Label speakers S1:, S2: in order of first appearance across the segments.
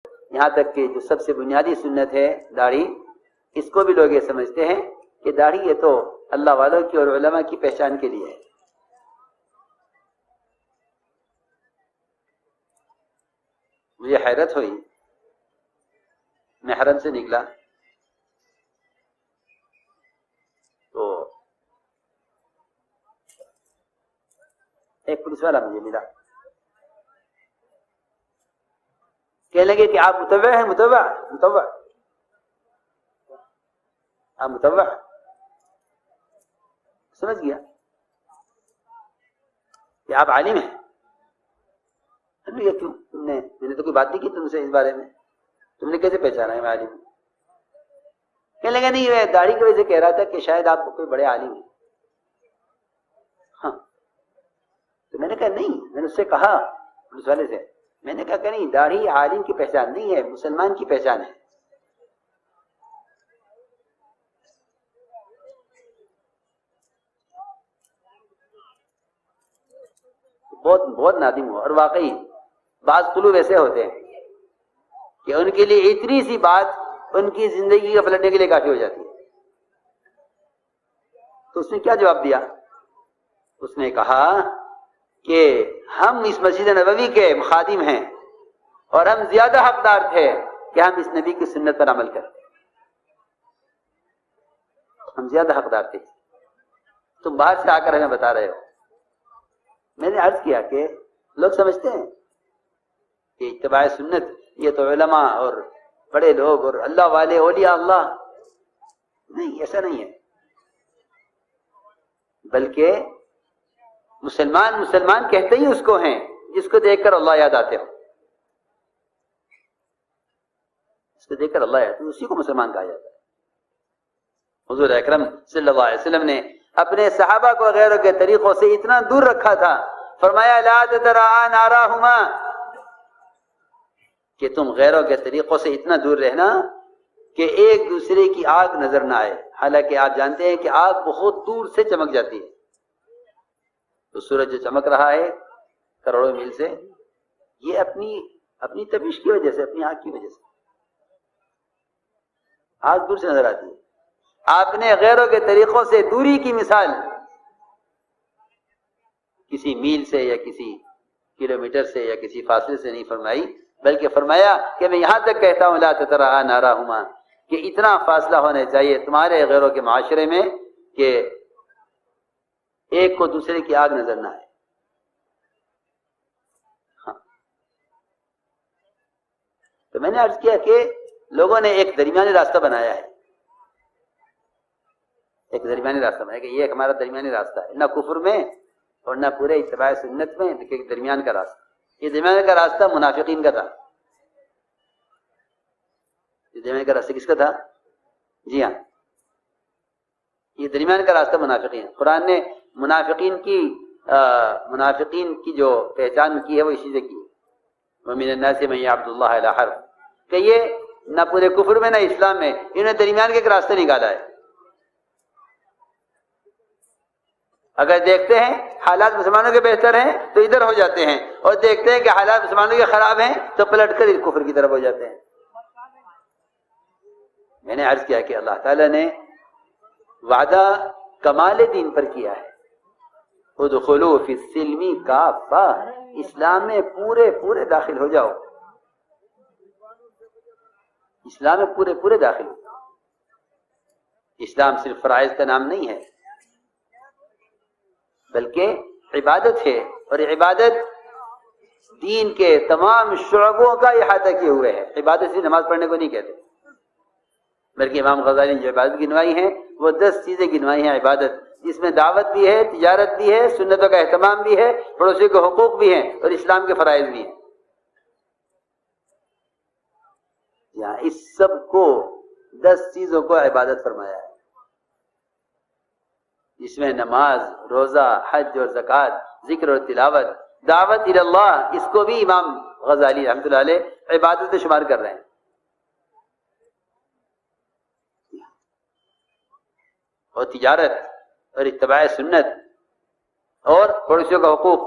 S1: یہاں تک کہ جو سب سے بنیادی سنت ہے داڑھی، اس کو بھی لوگ یہ سمجھتے ہیں کہ داڑھی یہ تو اللہ والوں کی اور علماء کی پہچان کے لیے ہے۔ مجھے حیرت ہوئی، میں حرم سے نکلا تو ایک پولیس والا مجھے ملا، کہنے لگے کہ آپ متبع ہیں؟ متبع آپ متبع؟ سمجھ گیا کہ آپ عالم ہیں۔ یہ کیوں؟ میں نے تو کوئی بات نہیں کی تم سے اس بارے میں، تم نے کیسے پہچانا ہے میں عالم ہوں؟ کہنے لگا نہیں، میں داڑھی کی وجہ سے کہہ رہا تھا کہ شاید آپ کو کوئی بڑے عالم ہیں۔ ہاں، تو میں نے کہا نہیں، میں نے اس سے کہا، پولیس والے سے، میں نے کہا کہ نہیں، داڑھی عالم کی پہچان نہیں ہے، مسلمان کی پہچان ہے۔ بہت نادم ہوا۔ اور واقعی بعض قلوب ایسے ہوتے ہیں کہ ان کے لیے اتنی سی بات ان کی زندگی کا پلٹنے کے لیے کافی ہو جاتی ہے۔ تو اس نے کیا جواب دیا؟ اس نے کہا کہ ہم اس مسجد نبوی کے خادم ہیں اور ہم زیادہ حقدار تھے کہ ہم اس نبی کی سنت پر عمل کریں، ہم زیادہ حقدار تھے، تم باہر سے آ کر ہمیں بتا رہے ہو۔ میں نے عرض کیا کہ لوگ سمجھتے ہیں کہ اتباع سنت یہ تو علماء اور بڑے لوگ اور اللہ والے اولیاء اللہ، نہیں، ایسا نہیں ہے، بلکہ مسلمان کہتے ہی اس کو ہیں جس کو دیکھ کر اللہ یاد آتے ہو، اس کو دیکھ کر اللہ یاد، اسی کو مسلمان کہا جاتا ہے۔ حضور اکرم صلی اللہ علیہ وسلم نے اپنے صحابہ کو غیروں کے طریقوں سے اتنا دور رکھا تھا، فرمایا لا تترعان آراہما، کہ تم غیروں کے طریقوں سے اتنا دور رہنا کہ ایک دوسرے کی آگ نظر نہ آئے، حالانکہ آپ جانتے ہیں کہ آگ بہت دور سے چمک جاتی ہے۔ تو سورج جو چمک رہا ہے کروڑوں میل سے، یہ اپنی تپش کی وجہ سے، اپنی آگ کی وجہ سے آگ دور سے نظر آتی ہے۔ آپ نے غیروں کے طریقوں سے دوری کی مثال کسی میل سے یا کسی کلومیٹر سے یا کسی فاصلے سے نہیں فرمائی، بلکہ فرمایا کہ میں یہاں تک کہتا ہوں لا تترعا ناراہما، کہ اتنا فاصلہ ہونا چاہیے تمہارے غیروں کے معاشرے میں کہ ایک کو دوسرے کی آگ نظر نہ آئے۔ ہاں، تو میں نے عرض کیا کہ لوگوں نے ایک درمیانی راستہ بنایا ہے، ایک درمیانی راستہ بنایا کہ یہ ہمارا درمیانی راستہ ہے، نہ کفر میں اور نہ پورے اتباع سنت میں، لیکن ایک درمیان کا راستہ۔ یہ درمیان کا راستہ منافقین کا تھا۔ یہ درمیان کا راستہ کس کا تھا؟ جی ہاں، یہ درمیان کا راستہ منافقین۔ قرآن نے منافقین کی جو پہچان کی ہے وہ اسی سے کی، وَمِنَ النَّاسِ مَن يَعْبُدُ اللَّهَ عَلَىٰ حَرْفٍ، کہ یہ نہ پورے کفر میں نہ اسلام میں، انہوں نے درمیان کے ایک راستہ نکالا ہے۔ اگر دیکھتے ہیں حالات مسلمانوں کے بہتر ہیں تو ادھر ہو جاتے ہیں، اور دیکھتے ہیں کہ حالات مسلمانوں کے خراب ہیں تو پلٹ کر کفر کی طرف ہو جاتے ہیں۔ میں نے عرض کیا کہ اللہ تعالیٰ نے وعدہ کمال دین پر کیا ہے، ادخلوا فی السلم کافہ، اسلام میں پورے داخل ہو جاؤ، اسلام میں پورے داخل ہو۔ اسلام صرف فرائض کا نام نہیں ہے، بلکہ عبادت ہے، اور عبادت دین کے تمام شعبوں کا احاطہ کیے ہوئے ہے۔ عبادت صرف نماز پڑھنے کو نہیں کہتے، بلکہ امام غزالی نے جو عبادت گنوائی ہیں وہ 10 چیزیں گنوائی ہیں عبادت، جس میں دعوت بھی ہے، تجارت بھی ہے، سنتوں کا اہتمام بھی ہے، پڑوسی کے حقوق بھی ہیں، اور اسلام کے فرائض بھی ہیں۔ یہاں اس سب کو 10 چیزوں کو عبادت فرمایا ہے، جس میں نماز، روزہ، حج اور زکوٰۃ، ذکر اور تلاوت، دعوت الی اللہ، اس کو بھی امام غزالی رحمۃ اللہ علیہ عبادت میں شمار کر رہے ہیں۔ اور تجارت اور اتباع سنت اور پڑوسیوں کا حقوق،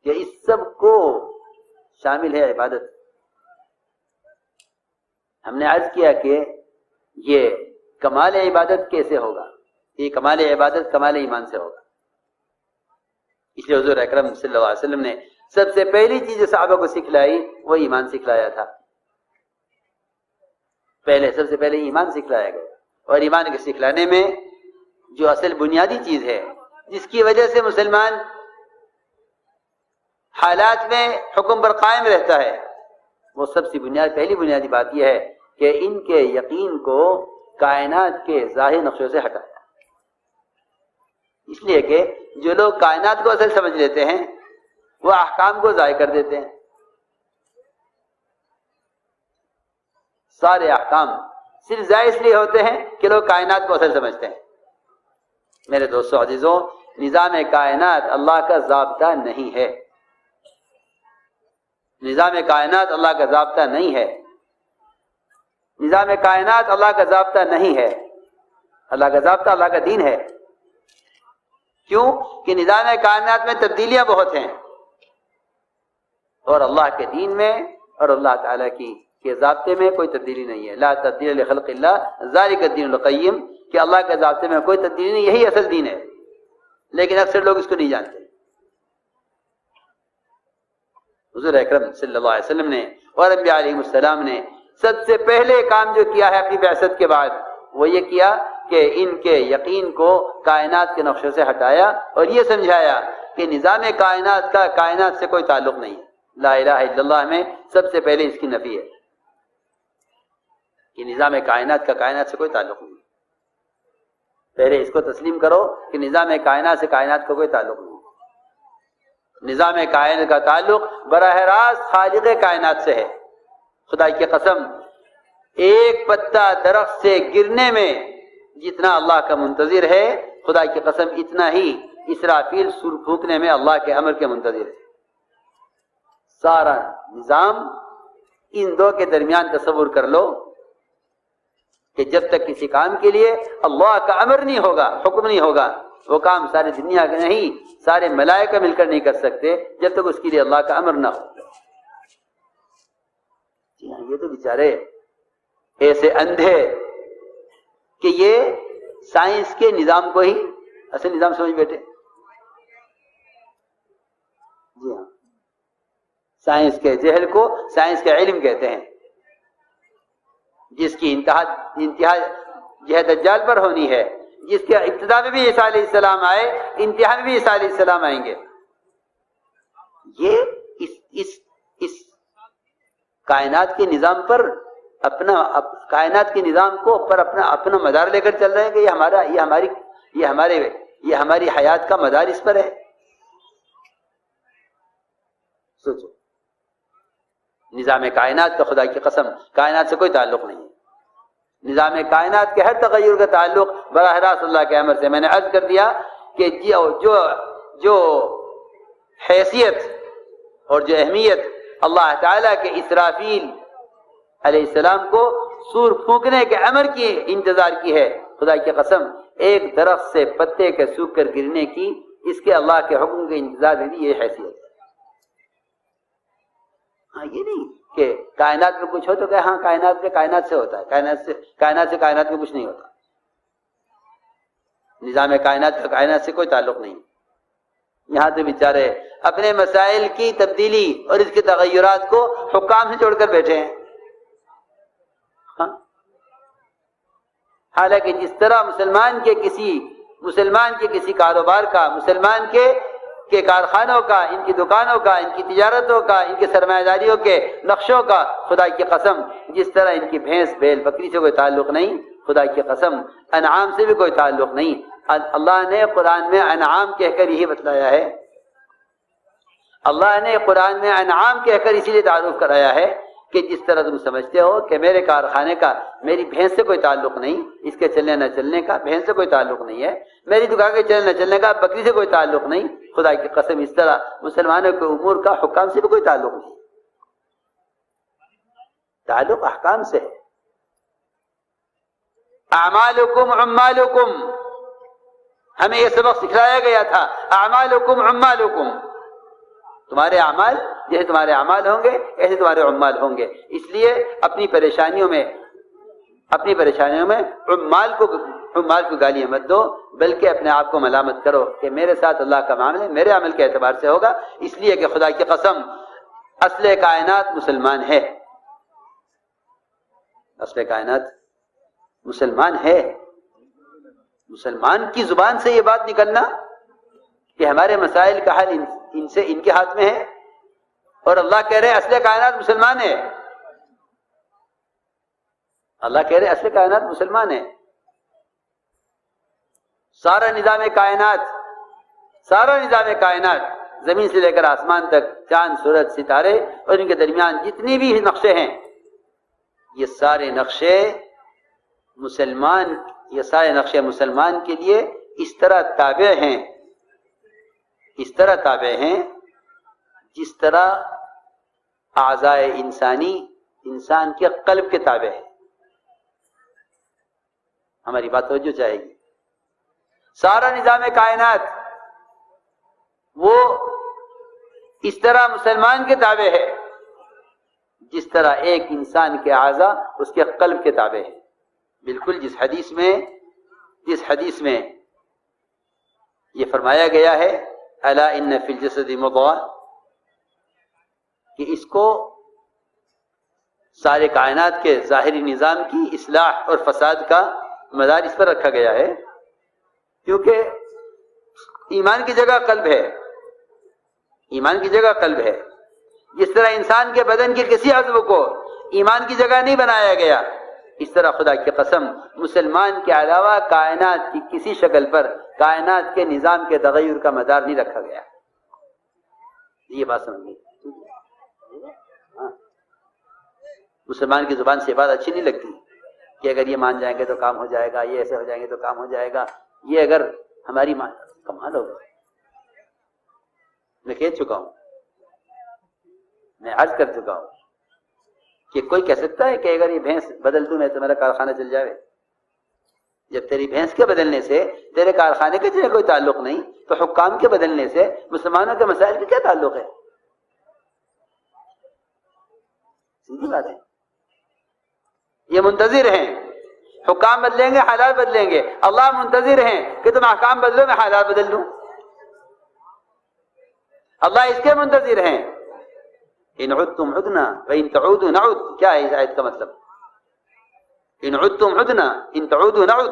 S1: کہ اس سب کو شامل ہے عبادت. ہم نے عرض کیا کہ یہ کمال عبادت کیسے ہوگا؟ یہ کمال عبادت کمال ایمان سے ہوگا. اس لیے حضور اکرم صلی اللہ علیہ وسلم نے سب سے پہلی چیز جو صحابہ کو سکھلائی وہ ایمان سکھلایا تھا. سب سے پہلے ایمان سکھلایا گیا. اور ایمان کے سکھلانے میں جو اصل بنیادی چیز ہے جس کی وجہ سے مسلمان حالات میں حکم پر قائم رہتا ہے، وہ سب سے پہلی بنیادی بات یہ ہے کہ ان کے یقین کو کائنات کے ظاہر نقشوں سے ہٹایا. اس لیے کہ جو لوگ کائنات کو اصل سمجھ لیتے ہیں وہ احکام کو ضائع کر دیتے ہیں. سارے احکام صرف ضائع اس لیے ہوتے ہیں کہ لوگ کائنات کو اصل سمجھتے ہیں. میرے دوستو عزیزوں، نظام کائنات اللہ کا ضابطہ نہیں ہے. نظام کائنات اللہ کا ضابطہ نہیں ہے. نظام کائنات اللہ کا ضابطہ نہیں ہے. اللہ کا ضابطہ اللہ کا دین ہے. کیوں کہ نظام کائنات میں تبدیلیاں بہت ہیں، اور اللہ کے دین میں اور اللہ تعالیٰ کے ضابطے میں کوئی تبدیلی نہیں ہے. لا تبدیل لخلق اللہ ذالک الدین القیم، کہ اللہ کے ضابطے میں کوئی تبدیلی نہیں، یہی اصل دین ہے. لیکن اکثر لوگ اس کو نہیں جانتے. حضور اکرم صلی اللہ علیہ وسلم نے اور انبیاء علیہ السلام نے سب سے پہلے کام جو کیا ہے اپنی بعثت کے بعد، وہ یہ کیا کہ ان کے یقین کو کائنات کے نقشے سے ہٹایا اور یہ سمجھایا کہ نظام کائنات کا کائنات سے کوئی تعلق نہیں ہے. لا الہ الا اللہ میں سب سے پہلے اس کی نفی ہے کہ نظام کائنات کا کائنات سے کوئی تعلق نہیں. پہلے اس کو تسلیم کرو کہ نظام کائنات سے کائنات کا کوئی تعلق نہیں. نظام کائنات کا تعلق براہ راست خالق کائنات سے ہے. خدا کی قسم ایک پتا درخت سے گرنے میں جتنا اللہ کا منتظر ہے، خدا کی قسم اتنا ہی اسرافیل سور پھونکنے میں اللہ کے امر کے منتظر ہے. سارا نظام ان دو کے درمیان تصور کر لو کہ جب تک کسی کام کے لیے اللہ کا امر نہیں ہوگا، حکم نہیں ہوگا، وہ کام ساری دنیا کا نہیں، سارے ملائکہ مل کر نہیں کر سکتے جب تک اس کے لیے اللہ کا امر نہ ہو. یہ تو بیچارے ایسے اندھے کہ یہ سائنس کے نظام کو ہی اصل نظام سمجھ بیٹھے. جی ہاں، سائنس کے جہل کو سائنس کا علم کہتے ہیں، جس کی انتہا جہد دجال پر ہونی ہے، جس کے ابتدا میں بھی عیسیٰ علیہ السلام آئے، انتہا میں بھی عیسیٰ علیہ السلام آئیں گے. یہ اس کائنات کے نظام پر کائنات کے نظام کو پر اپنا مدار لے کر چل رہے ہیں کہ یہ ہماری حیات کا مدار اس پر ہے. سوچو، نظام کائنات کا خدا کی قسم کائنات سے کوئی تعلق نہیں ہے. نظام کائنات کے ہر تغیر کا تعلق براہ راست اللہ کے امر سے. میں نے عرض کر دیا کہ جو حیثیت اور جو اہمیت اللہ تعالیٰ کے اسرافیل علیہ السلام کو سور پھونکنے کے امر کی انتظار کی ہے، خدا کی قسم ایک درخت سے پتے کے سوکھ کر گرنے کی، اس کے اللہ کے حکم کے انتظار میں بھی یہ حیثیت ہے. ہاں، یہ نہیں کہ کائنات میں کچھ ہو تو کہ ہاں کائنات میں کائنات سے ہوتا ہے، کائنات میں کچھ نہیں ہوتا. نظام کائنات کا کائنات سے کوئی تعلق نہیں. یہاں تو بیچارے اپنے مسائل کی تبدیلی اور اس کے تغیرات کو حکام سے جوڑ کر بیٹھے ہیں. ہاں، حالانکہ جس طرح مسلمان کے کسی کاروبار کا، مسلمان کے کارخانوں کا، ان کی دکانوں کا، ان کی تجارتوں کا، ان کی سرمایہ داریوں کے نقشوں کا، خدا کی قسم جس طرح ان کی بھینس بیل بکری سے کوئی تعلق نہیں، خدا کی قسم انعام سے بھی کوئی تعلق نہیں. اللہ نے قرآن میں انعام کہہ کر یہی بتلایا ہے. اللہ نے قرآن میں انعام کہہ کر اسی لیے تعارف کرایا ہے کہ جس طرح تم سمجھتے ہو کہ میرے کارخانے کا میری بھینس سے کوئی تعلق نہیں، اس کے چلنے نہ چلنے کا بھینس سے کوئی تعلق نہیں ہے، میری دکان کے چلنے نہ چلنے کا بکری سے کوئی تعلق نہیں، خدا کی قسم اس طرح مسلمانوں کے امور کا حکام سے بھی کوئی تعلق نہیں. تعلق احکام سے ہے. اعمالکم عمالکم، ہمیں یہ سبق سکھلایا گیا تھا. اعمالکم عمالکم، تمہارے اعمال جیسے تمہارے اعمال ہوں گے ایسے تمہارے عمال ہوں گے. اس لیے اپنی پریشانیوں میں عمال کو گالیاں مت دو، بلکہ اپنے آپ کو ملامت کرو کہ میرے ساتھ اللہ کا معاملہ میرے عمل کے اعتبار سے ہوگا، اس لیے کہ خدا کی قسم اصل کائنات مسلمان ہے. اصل کائنات مسلمان ہے. مسلمان کی زبان سے یہ بات نکلنا کہ ہمارے مسائل کا حل ان کے ہاتھ میں ہے، اور اللہ کہہ رہے اصل کائنات مسلمان ہے. اللہ کہہ رہے اصل کائنات مسلمان ہے. سارا نظام کائنات زمین سے لے کر آسمان تک، چاند سورج ستارے اور ان کے درمیان جتنی بھی نقشے ہیں، یہ سارے نقشے مسلمان کے لیے اس طرح تابع ہیں جس طرح اعضائے انسان کے قلب کے تابع ہے. ہماری بات توجہ چاہے گی. سارا نظام کائنات وہ اس طرح مسلمان کے تابع ہے جس طرح ایک انسان کے اعضاء اس کے قلب کے تابع ہے. بالکل جس حدیث میں یہ فرمایا گیا ہے الا ان فی الجسد مضغہ، کہ اس کو سارے کائنات کے ظاہری نظام کی اصلاح اور فساد کا مدار اس پر رکھا گیا ہے، کیونکہ ایمان کی جگہ قلب ہے. جس طرح انسان کے بدن کے کسی عضو کو ایمان کی جگہ نہیں بنایا گیا، اس طرح خدا کی قسم مسلمان کے علاوہ کائنات کی کسی شکل پر کائنات کے نظام کے تغیر کا مدار نہیں رکھا گیا. یہ بات سمجھیے. مسلمان کی زبان سے یہ بات اچھی نہیں لگتی کہ اگر یہ مان جائیں گے تو کام ہو جائے گا، یہ ایسے ہو جائیں گے تو کام ہو جائے گا. یہ اگر ہماری کمال ہوگا. میں کہہ چکا ہوں، میں عرض کر چکا ہوں کہ کوئی کہہ سکتا ہے کہ اگر یہ بھینس بدل دوں میں تو میرا کارخانہ چل جائے. جب تیری بھینس کے بدلنے سے تیرے کارخانے کے تیرے کوئی تعلق نہیں، تو حکام کے بدلنے سے مسلمانوں کے مسائل کا کیا تعلق ہے؟ سیدھی بات ہے. یہ منتظر ہیں، حکام بدلیں گے حالات بدلیں گے. اللہ منتظر ہیں کہ تم احکام بدلو میں حالات بدل دوں. اللہ اس کے منتظر ہیں. ان عدتم عدنا وان تعودوا نعد. کیا ہے اس آیت کا مطلب؟ ان عدتم عدنا ان تعودوا نعد.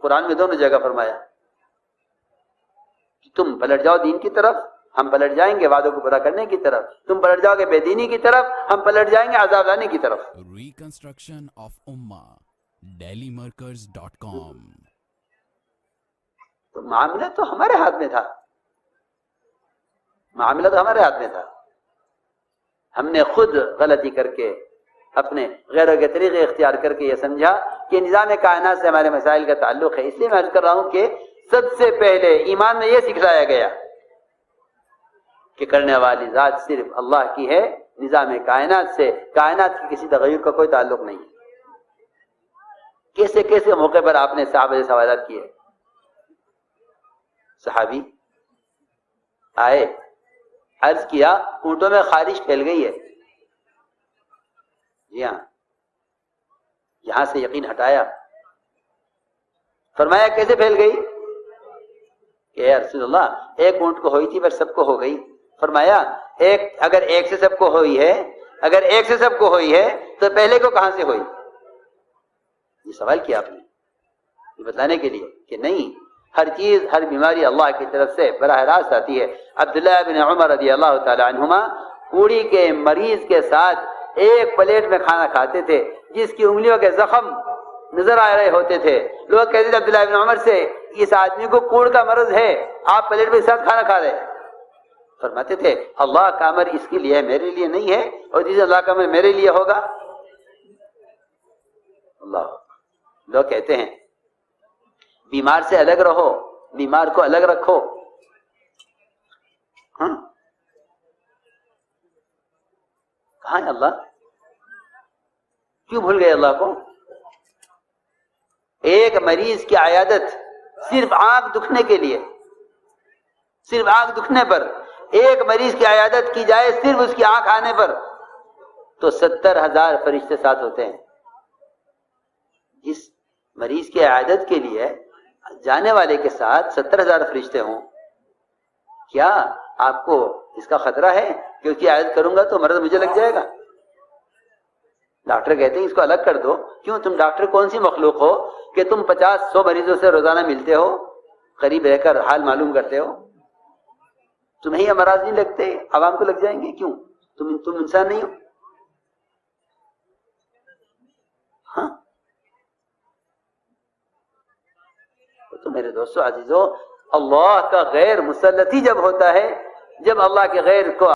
S1: قرآن میں دونوں جگہ فرمایا کہ تم پلٹ جاؤ دین کی طرف، ہم پلٹ جائیں گے وعدوں کو پورا کرنے کی طرف. تم پلٹ جاؤ گے بے دینی کی طرف، ہم پلٹ جائیں گے عذاب لانے کی طرف.
S2: ریکنسٹرکشن آف امہ dailymarkers.com.
S1: تو معاملہ تو ہمارے ہاتھ میں تھا. ہم نے خود غلطی کر کے اپنے غیروں کے طریقے اختیار کر کے یہ سمجھا کہ نظام کائنات سے ہمارے مسائل کا تعلق ہے. اس لیے میں عرض کر رہا ہوں کہ سب سے پہلے ایمان میں یہ سکھلایا گیا کہ کرنے والی ذات صرف اللہ کی ہے. نظام کائنات سے کائنات کی کسی تغیر کا کوئی تعلق نہیں. کیسے کیسے موقع پر آپ نے صحابہ سے سوالات کیے. صحابی آئے، عرض کیا اونٹوں میں خارش پھیل گئی ہے. جی ہاں. یہاں سے یقین ہٹایا. فرمایا کیسے پھیل گئی؟ کہ یا رسول اللہ ایک اونٹ کو ہوئی تھی پر سب کو ہو گئی. فرمایا اگر ایک سے سب کو ہوئی ہے تو پہلے کو کہاں سے ہوئی؟ یہ سوال کیا آپ نے یہ بتلانے کے لیے کہ نہیں، ہر چیز ہر بیماری اللہ کی طرف سے براہ راست آتی ہے. عبداللہ بن عمر رضی اللہ تعالی عنہما کوڑی کے مریض کے ساتھ ایک پلیٹ میں کھانا کھاتے تھے جس کی انگلیوں کے زخم نظر آ رہے ہوتے تھے. لوگ کہتے تھے عبداللہ بن عمر سے اس آدمی کو کوڑ کا مرض ہے، آپ پلیٹ میں ساتھ کھانا کھا رہے. فرماتے تھے اللہ کا امر اس کے لیے ہے، میرے لیے نہیں ہے، اور جس اللہ کا امر میرے لیے ہوگا. اللہ. لوگ کہتے ہیں بیمار سے الگ رہو، بیمار کو الگ رکھو. ہاں کہاں ہے اللہ؟ کیوں بھول گئے اللہ کو؟ ایک مریض کی عیادت صرف آنکھ دکھنے کے لیے، صرف آنکھ دکھنے پر ایک مریض کی عیادت کی جائے صرف اس کی آنکھ آنے پر تو 70,000 فرشتے ساتھ ہوتے ہیں. جس مریض کی عیادت کے لیے جانے والے کے ساتھ 70,000 فرشتے ہوں، کیا آپ کو اس کا خطرہ ہے کہ اس کی عیادت کروں گا تو مرض مجھے لگ جائے گا؟ ڈاکٹر کہتے ہیں اس کو الگ کر دو. کیوں؟ تم ڈاکٹر کون سی مخلوق ہو کہ تم 50-100 مریضوں سے روزانہ ملتے ہو، قریب رہ کر حال معلوم کرتے ہو؟ تمہیں یہ امراض نہیں لگتے، عوام کو لگ جائیں گے. کیوں؟ تم انسان نہیں ہو؟ ہاں. تو میرے دوستو عزیزو، اللہ کا غیر مسلط ہی جب ہوتا ہے، جب اللہ کے غیر کو